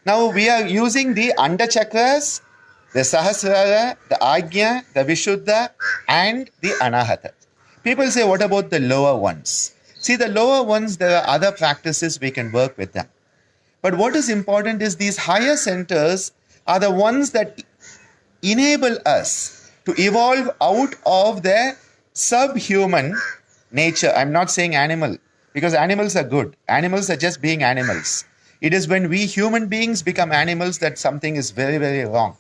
Now we are using the under chakras, the Sahasrara, the Ajna, the Vishuddha, and the Anahata. People say, what about the lower ones? See, the lower ones, there are other practices we can work with them. But what is important is these higher centers are the ones that enable us to evolve out of their subhuman nature. I'm not saying animal, because animals are good. Animals are just being animals. It is when we human beings become animals that something is very, very wrong.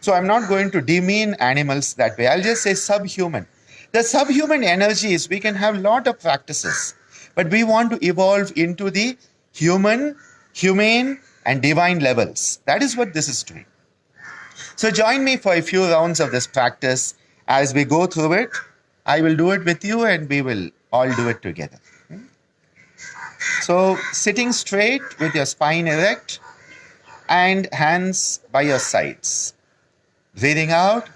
So I'm not going to demean animals that way. I'll just say subhuman. The subhuman energies, we can have a lot of practices, but we want to evolve into the human, humane, and divine levels. That is what this is doing. So join me for a few rounds of this practice. As we go through it, I will do it with you and we will all do it together. So sitting straight with your spine erect and hands by your sides. Breathing out,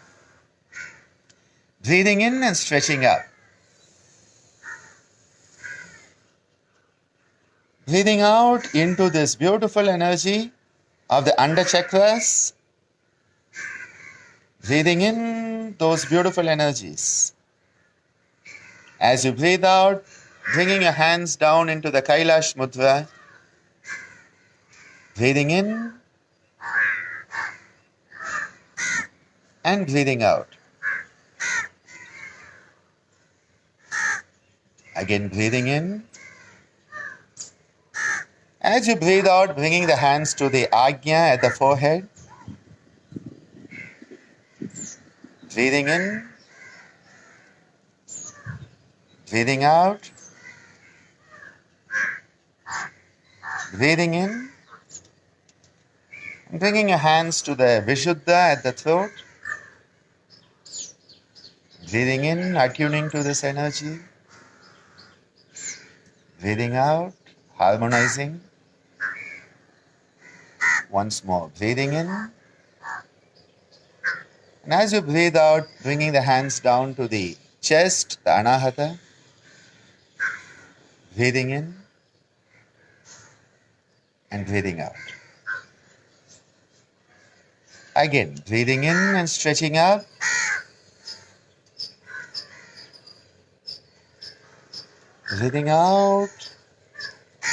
breathing in and stretching up. Breathing out into this beautiful energy of the under chakras. Breathing in those beautiful energies. As you breathe out, bringing your hands down into the Kailash Mudra. Breathing in and breathing out. Again, breathing in. As you breathe out, bringing the hands to the Ajna at the forehead. Breathing in. Breathing out. Breathing in. And bringing your hands to the Vishuddha at the throat. Breathing in, attuning to this energy. Breathing out, harmonizing. Once more, breathing in. And as you breathe out, bringing the hands down to the chest, the Anahata. Breathing in and breathing out. Again, breathing in and stretching up. Breathing out,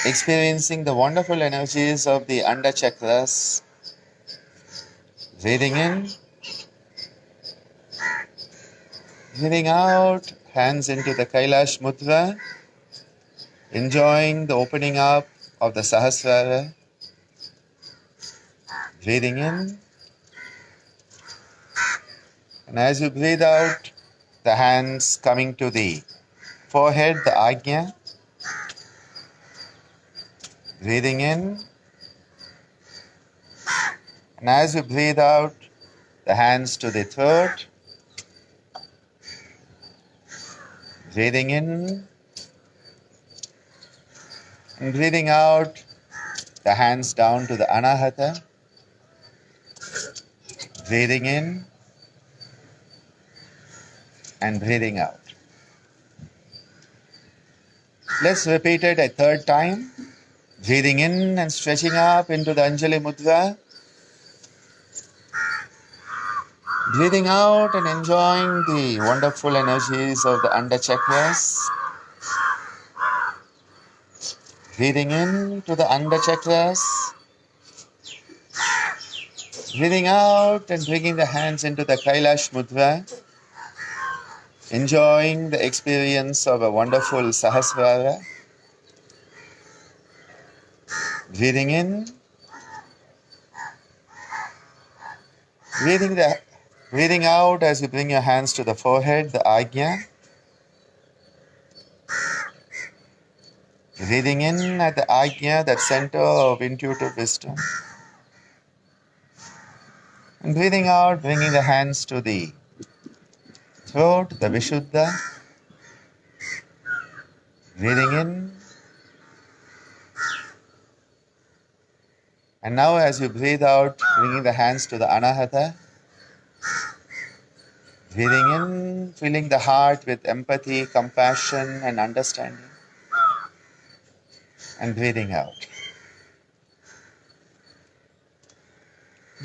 experiencing the wonderful energies of the under chakras. Breathing in, breathing out, hands into the Kailash Mudra, enjoying the opening up of the Sahasrara. Breathing in, and as you breathe out, the hands coming to the forehead, the Ajna. Breathing in. And as you breathe out, the hands to the throat. Breathing in. And breathing out, the hands down to the Anahata. Breathing in. And breathing out. Let's repeat it a third time. Breathing in and stretching up into the Anjali Mudra. Breathing out and enjoying the wonderful energies of the under chakras. Breathing in to the under chakras. Breathing out and bringing the hands into the Kailash Mudra. Enjoying the experience of a wonderful Sahasrara. Breathing in. Breathing out as you bring your hands to the forehead, the Ajna. Breathing in at the Ajna, that center of intuitive wisdom. And breathing out, bringing the hands to the throat, the Vishuddha. Breathing in. And now as you breathe out, bringing the hands to the Anahata. Breathing in, filling the heart with empathy, compassion, and understanding. And breathing out.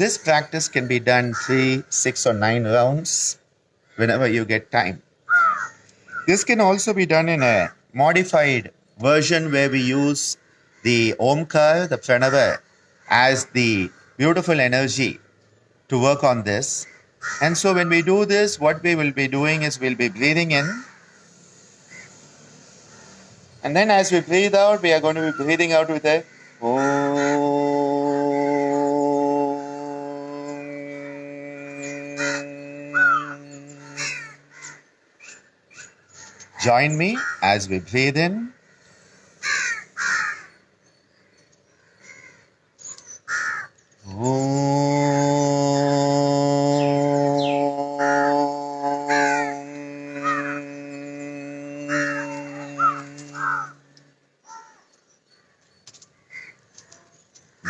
This practice can be done 3, 6 or 9 rounds whenever you get time. This can also be done in a modified version where we use the Omkar, the Pranava, as the beautiful energy to work on this. And so when we do this, what we will be doing is we'll be breathing in. And then as we breathe out, we are going to be breathing out with a Om. Join me as we breathe in.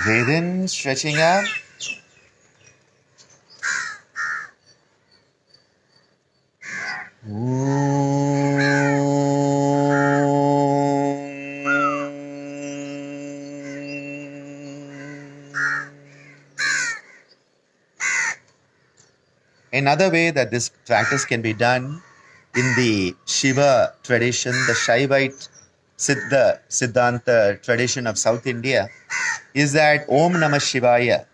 Breathe in, stretching up. Another way that this practice can be done in the Shiva tradition, the Shaivite Siddhanta tradition of South India, is that Om Namah Shivaya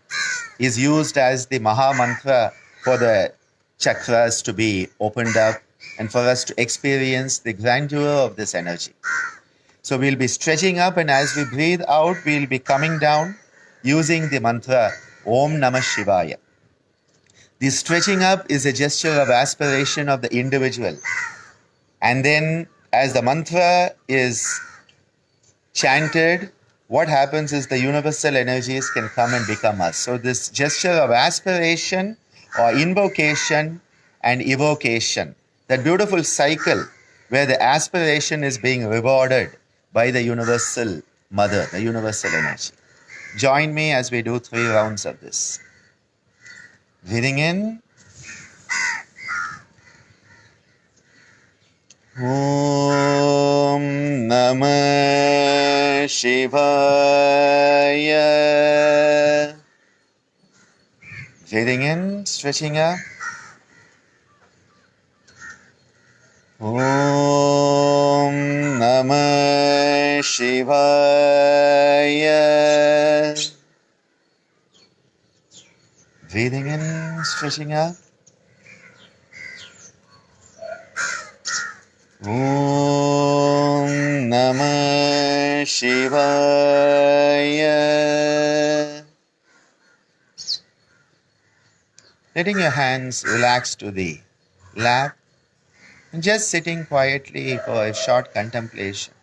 is used as the Maha Mantra for the chakras to be opened up and for us to experience the grandeur of this energy. So we'll be stretching up, and as we breathe out, we'll be coming down using the mantra Om Namah Shivaya. The stretching up is a gesture of aspiration of the individual. And then as the mantra is chanted, what happens is the universal energies can come and become us. So this gesture of aspiration or invocation and evocation, that beautiful cycle where the aspiration is being rewarded by the universal mother, the universal energy. Join me as we do 3 rounds of this. Breathing in. Om Namah Shivaya. Breathing in, stretching up. Om Namah Shivaya. Breathing in, stretching up. Om Namah Shivaya. Letting your hands relax to the lap and just sitting quietly for a short contemplation.